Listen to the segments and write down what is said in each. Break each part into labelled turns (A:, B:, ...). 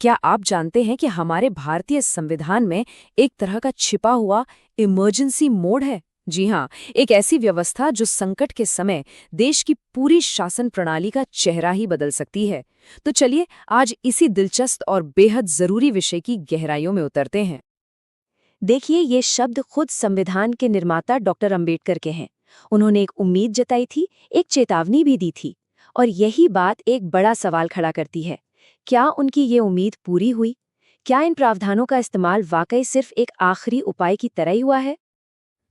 A: क्या आप जानते हैं कि हमारे भारतीय संविधान में एक तरह का छिपा हुआ इमरजेंसी मोड है? जी हाँ, एक ऐसी व्यवस्था जो संकट के समय देश की पूरी शासन प्रणाली का चेहरा ही बदल सकती है। तो चलिए आज इसी दिलचस्प और बेहद जरूरी विषय की गहराइयों में उतरते हैं।
B: देखिए, ये शब्द खुद संविधान के निर्माता डॉक्टर अंबेडकर के हैं। उन्होंने एक उम्मीद जताई थी, एक चेतावनी भी दी थी। और यही बात एक बड़ा सवाल खड़ा करती है। क्या उनकी ये उम्मीद पूरी हुई? क्या इन प्रावधानों का इस्तेमाल वाकई सिर्फ एक आखिरी उपाय की तरह ही हुआ है?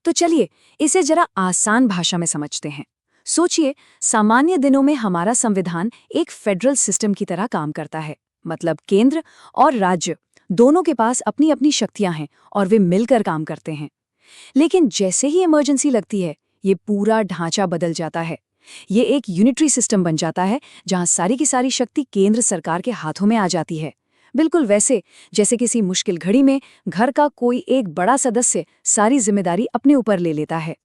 A: तो चलिए इसे जरा आसान भाषा में समझते हैं। सोचिए, सामान्य दिनों में हमारा संविधान एक फेडरल सिस्टम की तरह काम करता है। मतलब केंद्र और राज्य दोनों के पास अपनी अपनी शक्तियां हैं और वे मिलकर काम करते हैं। लेकिन जैसे ही इमरजेंसी लगती है, ये पूरा ढांचा बदल जाता है। ये एक यूनिटरी सिस्टम बन जाता है जहां सारी की सारी शक्ति केंद्र सरकार के हाथों में आ जाती है। बिल्कुल वैसे जैसे किसी मुश्किल घड़ी में घर का कोई एक बड़ा सदस्य सारी जिम्मेदारी अपने ऊपर ले लेता है।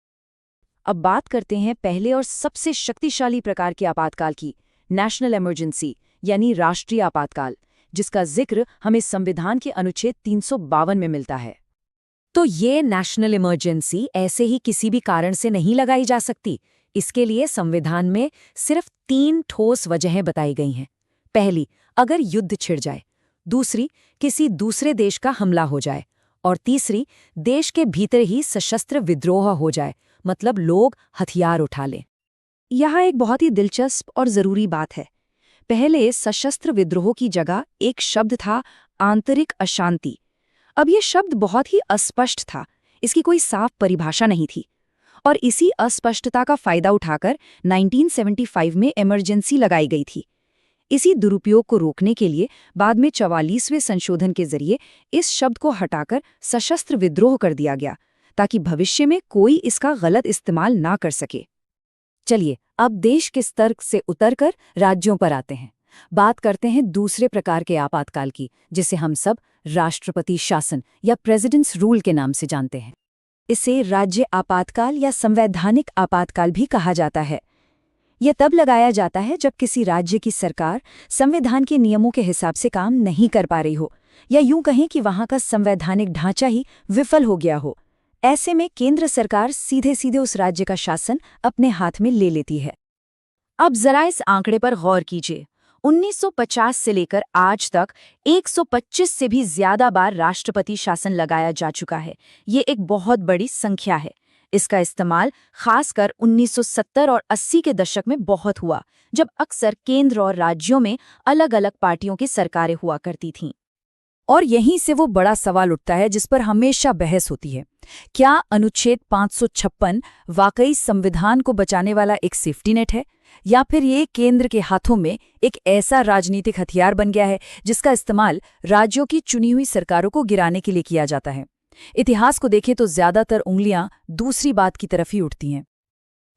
B: अब बात करते हैं पहले और सबसे शक्तिशाली प्रकार के आपातकाल की, नेशनल इमरजेंसी यानी राष्ट्रीय आपातकाल, जिसका जिक्र हमें संविधान के अनुच्छेद 352 में मिलता है।
A: तो ये नेशनल इमरजेंसी ऐसे ही किसी भी कारण से नहीं लगाई जा सकती। इसके लिए संविधान में सिर्फ 3 ठोस वजहें बताई गई हैं। पहली, अगर युद्ध छिड़ जाए। दूसरी, किसी दूसरे देश का हमला हो जाए। और तीसरी, देश के भीतर ही सशस्त्र विद्रोह हो जाए, मतलब लोग हथियार उठा लें।
B: यहाँ एक बहुत ही दिलचस्प और जरूरी बात है। पहले सशस्त्र विद्रोह की जगह एक शब्द था, आंतरिक अशांति। अब ये शब्द बहुत ही अस्पष्ट था, इसकी कोई साफ परिभाषा नहीं थी। और इसी अस्पष्टता का फायदा उठाकर 1975 में इमरजेंसी लगाई गई थी। इसी दुरुपयोग को रोकने के लिए बाद में 44वें संशोधन के जरिए इस शब्द को हटाकर सशस्त्र विद्रोह कर दिया गया, ताकि भविष्य में कोई इसका गलत इस्तेमाल ना कर सके।
A: चलिए अब देश के स्तर से उतरकर राज्यों पर आते हैं। बात करते हैं दूसरे प्रकार के आपातकाल की, जिसे हम सब राष्ट्रपति शासन या प्रेसिडेंट्स रूल के नाम से जानते हैं।
B: इसे राज्य आपातकाल या संवैधानिक आपातकाल भी कहा जाता है। यह तब लगाया जाता है जब किसी राज्य की सरकार संविधान के नियमों के हिसाब से काम नहीं कर पा रही हो, या यूं कहें कि वहां का संवैधानिक ढांचा ही विफल हो गया हो। ऐसे में केंद्र सरकार सीधे सीधे उस राज्य का शासन अपने हाथ में ले लेती है। अब जरा इस आंकड़े पर गौर कीजिए। 1950 से लेकर आज तक 125 से भी ज्यादा बार राष्ट्रपति शासन लगाया जा चुका है। ये एक बहुत बड़ी संख्या है। इसका इस्तेमाल खासकर 1970 और 80 के दशक में बहुत हुआ, जब अक्सर केंद्र और राज्यों में अलग अलग पार्टियों की सरकारें हुआ करती थीं।
A: और यहीं से वो बड़ा सवाल उठता है जिस पर हमेशा बहस होती है। क्या अनुच्छेद 556 वाकई संविधान को बचाने वाला एक सेफ्टी नेट है, या फिर ये केंद्र के हाथों में एक ऐसा राजनीतिक हथियार बन गया है जिसका इस्तेमाल राज्यों की चुनी हुई सरकारों को गिराने के लिए किया जाता है? इतिहास को देखें तो ज्यादातर उंगलियां दूसरी बात की तरफ ही उठती हैं।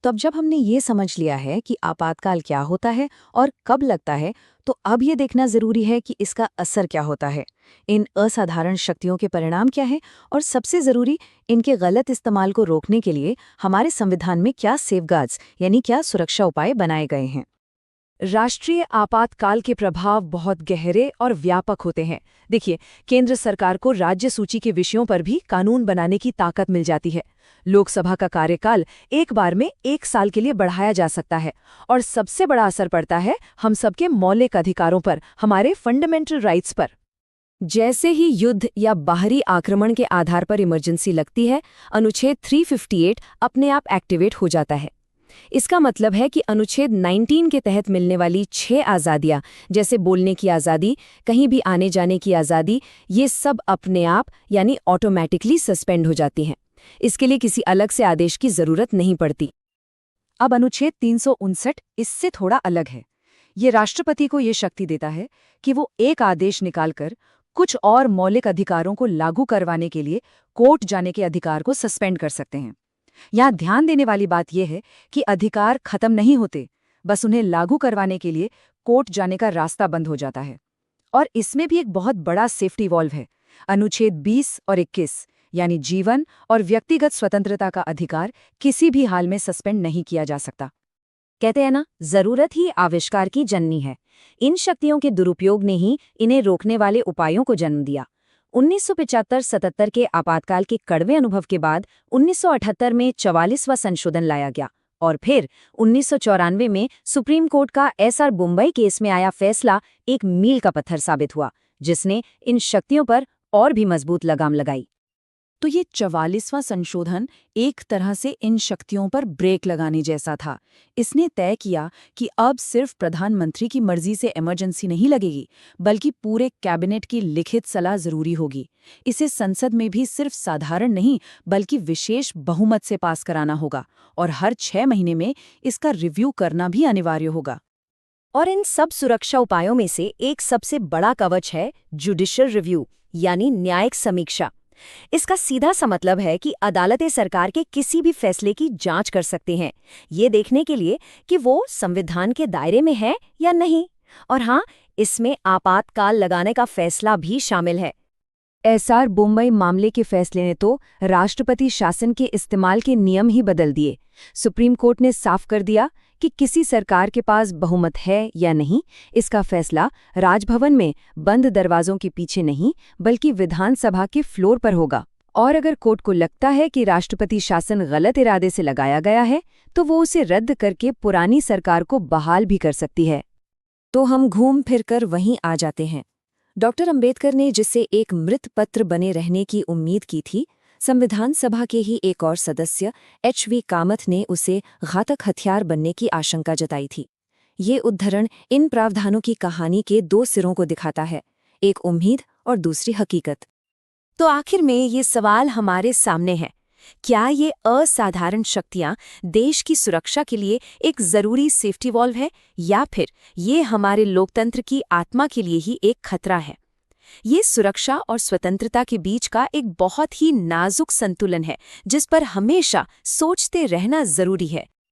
B: तो अब जब हमने ये समझ लिया है कि आपातकाल क्या होता है और कब लगता है, तो अब ये देखना जरूरी है कि इसका असर क्या होता है, इन असाधारण शक्तियों के परिणाम क्या हैं, और सबसे जरूरी, इनके गलत इस्तेमाल को रोकने के लिए हमारे संविधान में क्या सेफगार्ड्स यानी क्या सुरक्षा उपाय बनाए गए हैं।
A: राष्ट्रीय आपातकाल के प्रभाव बहुत गहरे और व्यापक होते हैं। देखिए, केंद्र सरकार को राज्य सूची के विषयों पर भी कानून बनाने की ताकत मिल जाती है। लोकसभा का कार्यकाल एक बार में 1 साल के लिए बढ़ाया जा सकता है। और सबसे बड़ा असर पड़ता है हम सबके मौलिक अधिकारों पर, हमारे फंडामेंटल राइट्स पर। जैसे ही युद्ध या बाहरी आक्रमण के आधार पर इमरजेंसी लगती है, अनुच्छेद 358 अपने आप एक्टिवेट हो जाता है। इसका मतलब है कि अनुच्छेद 19 के तहत मिलने वाली 6 आज़ादियां, जैसे बोलने की आज़ादी, कहीं भी आने जाने की आज़ादी, ये सब अपने आप यानी ऑटोमेटिकली सस्पेंड हो जाती हैं। इसके लिए किसी अलग से आदेश की जरूरत नहीं पड़ती।
B: अब अनुच्छेद 359 इससे थोड़ा अलग है। ये राष्ट्रपति को ये शक्ति देता है कि वो एक आदेश निकालकर कुछ और मौलिक अधिकारों को लागू करवाने के लिए कोर्ट जाने के अधिकार को सस्पेंड कर सकते हैं। यहाँ ध्यान देने वाली बात यह है कि अधिकार खत्म नहीं होते, बस उन्हें लागू करवाने के लिए कोर्ट जाने का रास्ता बंद हो जाता है। और इसमें भी एक बहुत बड़ा सेफ्टी वॉल्व है। अनुच्छेद 20 और 21 यानी जीवन और व्यक्तिगत स्वतंत्रता का अधिकार किसी भी हाल में सस्पेंड नहीं किया जा सकता। कहते हैं ना, जरूरत ही आविष्कार की जननी है। इन शक्तियों के दुरुपयोग ने ही इन्हें रोकने वाले उपायों को जन्म दिया। 1975-77 के आपातकाल के कड़वे अनुभव के बाद 1978 में 44वां संशोधन लाया गया और फिर 1994 में सुप्रीम कोर्ट का एसआर मुंबई केस में आया फैसला एक मील का पत्थर साबित हुआ, जिसने इन शक्तियों पर और भी मजबूत लगाम लगाई।
C: तो ये 44वां संशोधन एक तरह से इन शक्तियों पर ब्रेक लगाने जैसा था। इसने तय किया कि अब सिर्फ प्रधानमंत्री की मर्जी से इमरजेंसी नहीं लगेगी, बल्कि पूरे कैबिनेट की लिखित सलाह जरूरी होगी। इसे संसद में भी सिर्फ साधारण नहीं बल्कि विशेष बहुमत से पास कराना होगा और हर 6 महीने में इसका रिव्यू करना भी अनिवार्य होगा।
B: और इन सब सुरक्षा उपायों में से एक सबसे बड़ा कवच है जुडिशियल रिव्यू, यानी न्यायिक समीक्षा। इसका सीधा सा मतलब है कि अदालतें सरकार के किसी भी फैसले की जांच कर सकते हैं, ये देखने के लिए कि वो संविधान के दायरे में है या नहीं। और हाँ, इसमें आपातकाल लगाने का फैसला भी शामिल है।
A: एसआर मुंबई मामले के फैसले ने तो राष्ट्रपति शासन के इस्तेमाल के नियम ही बदल दिए। सुप्रीम कोर्ट ने साफ कर दिया कि किसी सरकार के पास बहुमत है या नहीं, इसका फैसला राजभवन में बंद दरवाजों के पीछे नहीं बल्कि विधानसभा के फ्लोर पर होगा। और अगर कोर्ट को लगता है कि राष्ट्रपति शासन गलत इरादे से लगाया गया है, तो वो उसे रद्द करके पुरानी सरकार को बहाल भी कर सकती है।
B: तो हम घूम फिर कर वहीं आ जाते हैं। डॉक्टर अंबेडकर ने जिसे एक मृत पत्र बने रहने की उम्मीद की थी, संविधान सभा के ही एक और सदस्य एच.वी. कामथ ने उसे घातक हथियार बनने की आशंका जताई थी। ये उद्धरण इन प्रावधानों की कहानी के 2 सिरों को दिखाता है, एक उम्मीद और दूसरी हकीकत। तो आखिर में ये सवाल हमारे सामने है, क्या ये असाधारण शक्तियां देश की सुरक्षा के लिए एक जरूरी सेफ्टी वॉल्व है या फिर ये हमारे लोकतंत्र की आत्मा के लिए ही एक खतरा है? ये सुरक्षा और स्वतंत्रता के बीच का एक बहुत ही नाजुक संतुलन है, जिस पर हमेशा सोचते रहना जरूरी है।